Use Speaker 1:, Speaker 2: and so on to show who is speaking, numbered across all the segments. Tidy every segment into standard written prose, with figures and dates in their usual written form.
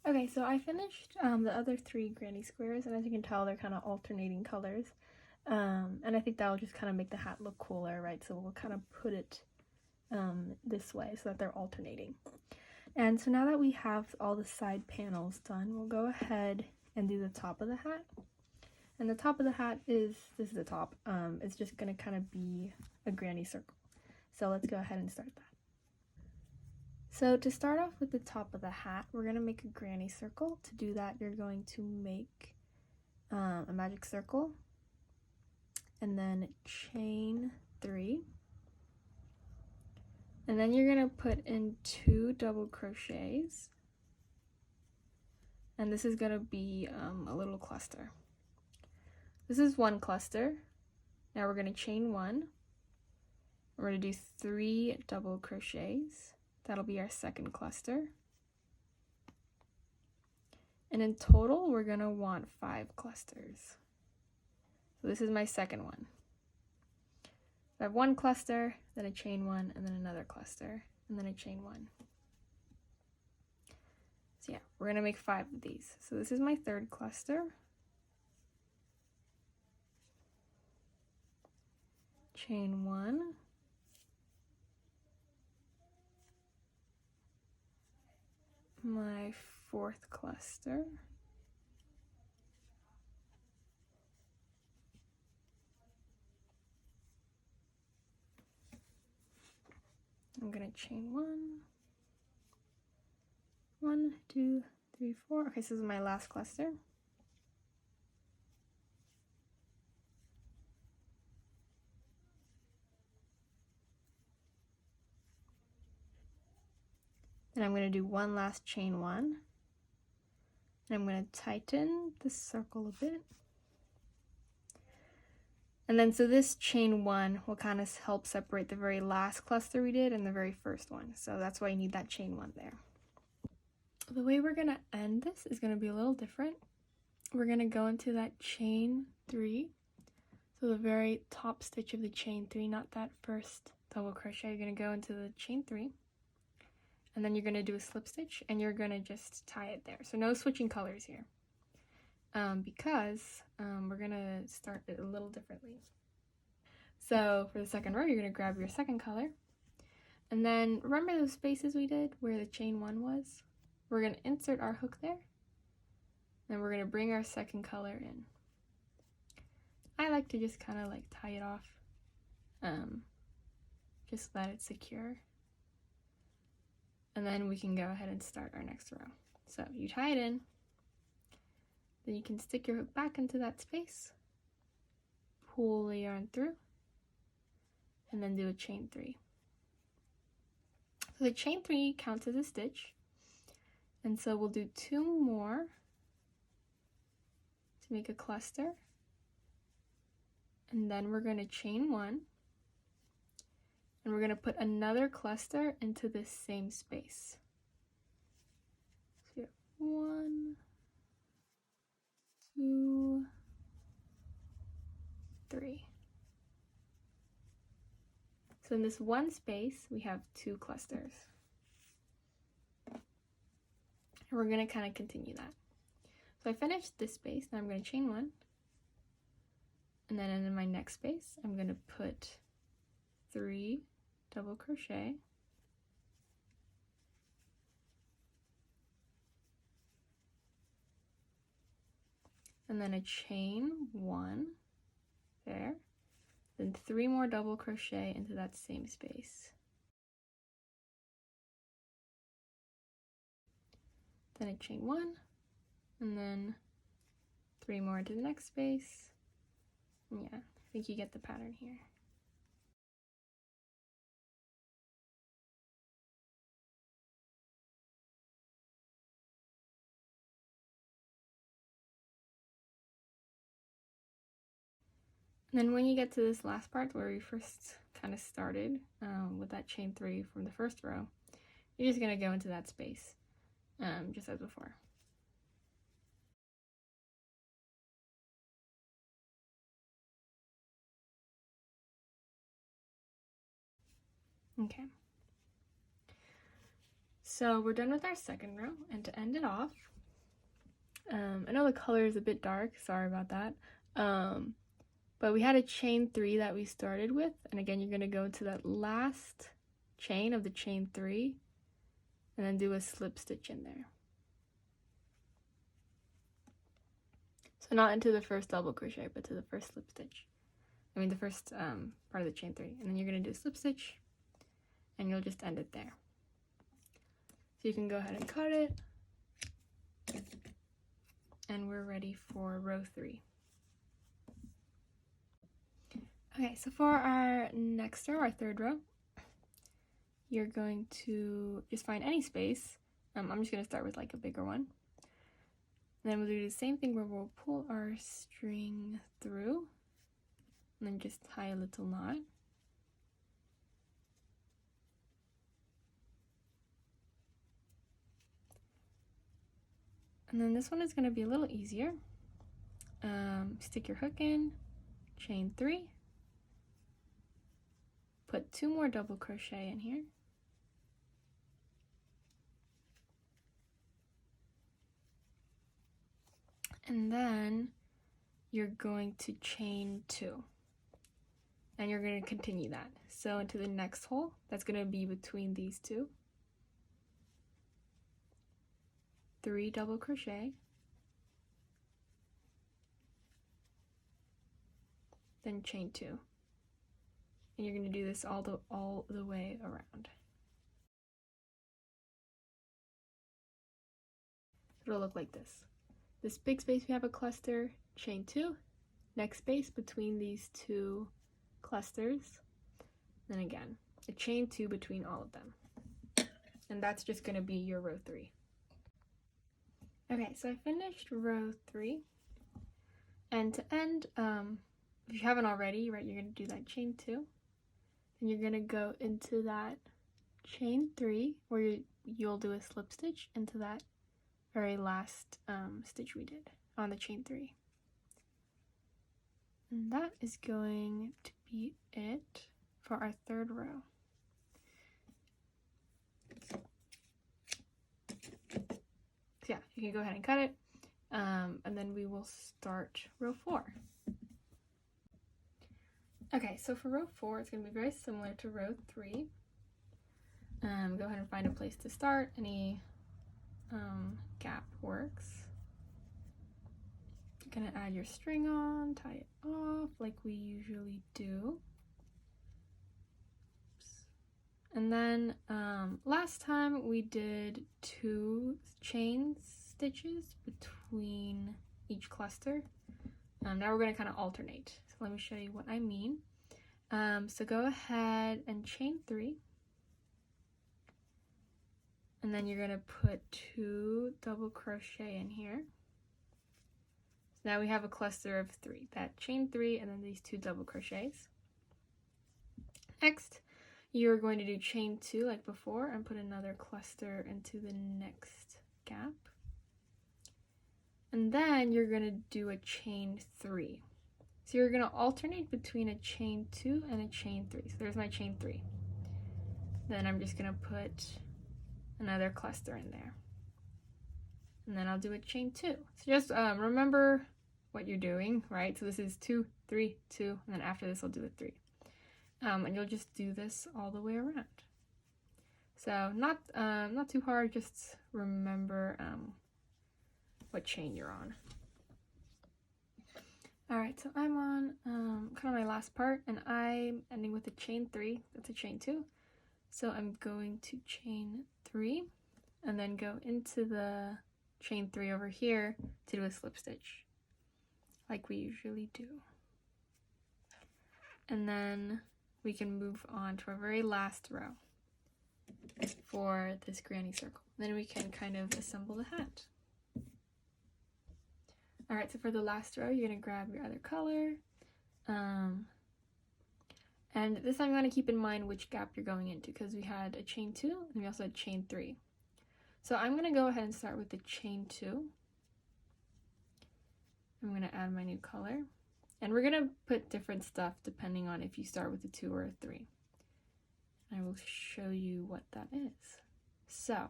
Speaker 1: Okay, so I finished the other 3 granny squares, and as you can tell, they're kind of alternating colors. And I think that'll just kind of make the hat look cooler, right? So we'll kind of put it this way so that they're alternating. And so now that we have all the side panels done, we'll go ahead and do the top of the hat. And the top of the hat is, this is the top, it's just gonna kind of be a granny circle. So let's go ahead and start that. So to start off with the top of the hat, we're gonna make a granny circle. To do that, you're going to make a magic circle and then chain 3. And then you're gonna put in 2 double crochets. And this is gonna be a little cluster. This is 1 cluster. Now we're gonna chain 1. We're gonna do 3 double crochets. That'll be our 2nd cluster. And in total, we're gonna want 5 clusters. So this is my 2nd one. I have 1 cluster, then a chain 1, and then another cluster, and then a chain 1. So yeah, we're gonna make 5 of these. So this is my 3rd cluster. Chain 1. My 4th cluster. I'm gonna chain 1. 1, 2, 3, 4. Okay, so this is my last cluster. And I'm going to do 1 last chain 1. And I'm going to tighten the circle a bit. And then so this chain 1 will kind of help separate the very last cluster we did and the very first one. So that's why you need that chain 1 there. The way we're going to end this is going to be a little different. We're going to go into that chain 3. So the very top stitch of the chain 3, not that first double crochet. You're going to go into the chain 3. And then you're going to do a slip stitch and you're going to just tie it there. So no switching colors here because we're going to start it a little differently. So for the 2nd row, you're going to grab your 2nd color. And then remember those spaces we did where the chain 1 was? We're going to insert our hook there. And we're going to bring our 2nd color in. I like to just kind of like tie it off. Just let it secure. And then we can go ahead and start our next row. So you tie it in, then you can stick your hook back into that space, pull the yarn through, and then do a chain 3. So the chain 3 counts as a stitch, and so we'll do 2 more to make a cluster, and then we're going to chain 1. And we're going to put another cluster into this same space. So 1, 2, 3. So in this one space, we have 2 clusters. And we're going to kind of continue that. So I finished this space, now I'm going to chain 1. And then in my next space, I'm going to put 3 double crochet, and then a chain 1 there, then 3 more double crochet into that same space, then a chain 1, and then 3 more into the next space. And yeah, I think you get the pattern here. And then when you get to this last part where we first kind of started with that chain 3 from the first row, you're just going to go into that space, just as before. Okay. So we're done with our 2nd row, and to end it off, I know the color is a bit dark, sorry about that. But we had a chain 3 that we started with, and again you're going to go to that last chain of the chain 3 and then do a slip stitch in there. So not into the first double crochet, but to the first slip stitch. I mean the first part of the chain 3, and then you're going to do a slip stitch and you'll just end it there. So you can go ahead and cut it, and we're ready for row 3. Okay, so for our next row, our third row, you're going to just find any space. I'm just going to start with like a bigger one. And then we'll do the same thing where we'll pull our string through and then just tie a little knot. And then this one is going to be a little easier. Stick your hook in, chain 3, put 2 more double crochet in here, and then you're going to chain 2, and you're going to continue that. So into the next hole, that's going to be between these two, 3 double crochet, then chain 2, and you're going to do this all the way around. It'll look like this. This big space we have a cluster, chain 2, next space between these 2 clusters, then again a chain 2 between all of them, and that's just going to be your row 3. Okay, so I finished row 3, and to end, if you haven't already, right, you're going to do that chain 2, then you're going to go into that chain 3 where you'll do a slip stitch into that very last stitch we did on the chain 3. And that is going to be it for our third row. So yeah, you can go ahead and cut it, and then we will start row 4. Okay, so for row 4, it's going to be very similar to row 3. Go ahead and find a place to start. Any gap works. You're going to add your string on, tie it off like we usually do. Oops. And then last time we did 2 chain stitches between each cluster. Now we're going to kind of alternate. So let me show you what I mean. So go ahead and chain 3. And then you're going to put 2 double crochet in here. So now we have a cluster of 3. That chain 3 and then these 2 double crochets. Next, you're going to do chain 2 like before and put another cluster into the next gap. And then you're going to do a chain 3. So you're going to alternate between a chain 2 and a chain 3. So there's my chain 3. Then I'm just going to put another cluster in there. And then I'll do a chain 2. So just remember what you're doing, right? So this is 2, 3, 2, and then after this I'll do a 3. And you'll just do this all the way around. So not too hard, just remember what chain you're on. Alright, so I'm on kind of my last part, and I'm ending with a chain 3. That's a chain 2. So I'm going to chain 3 and then go into the chain 3 over here to do a slip stitch like we usually do. And then we can move on to our very last row for this granny circle. Then we can kind of assemble the hat. Alright, so for the last row, you're going to grab your other color. And this time you want to keep in mind which gap you're going into, because we had a chain 2 and we also had chain 3. So I'm going to go ahead and start with the chain 2. I'm going to add my new color. And we're going to put different stuff depending on if you start with a 2 or a 3. I will show you what that is. So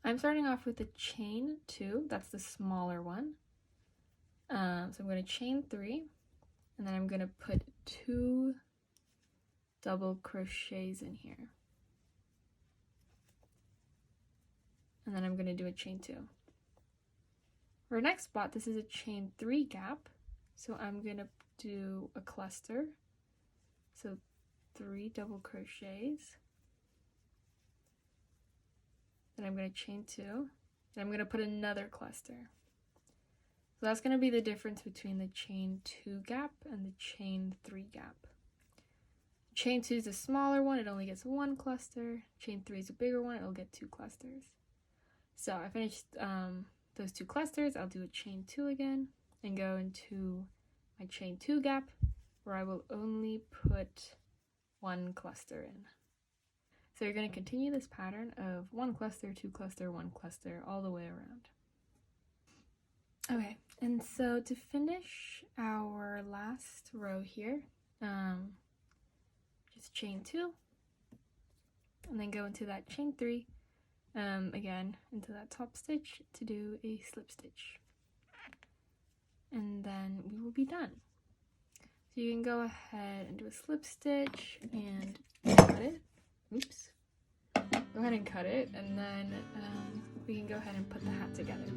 Speaker 1: I'm starting off with a chain 2, that's the smaller one. So I'm going to chain 3, and then I'm going to put 2 double crochets in here. And then I'm going to do a chain 2. For our next spot, this is a chain 3 gap, so I'm going to do a cluster. So 3 double crochets. Then I'm going to chain 2, and I'm going to put another cluster. So that's going to be the difference between the chain 2 gap and the chain 3 gap. Chain 2 is a smaller one, it only gets 1 cluster. Chain 3 is a bigger one, it'll get 2 clusters. So I finished those 2 clusters. I'll do a chain 2 again and go into my chain 2 gap, where I will only put 1 cluster in. So you're going to continue this pattern of 1 cluster, 2 cluster, 1 cluster, all the way around. Okay, and so to finish our last row here, just chain 2, and then go into that chain 3, again into that top stitch to do a slip stitch. And then we will be done. So you can go ahead and do a slip stitch and cut it. Oops. Go ahead and cut it, and then we can go ahead and put the hat together.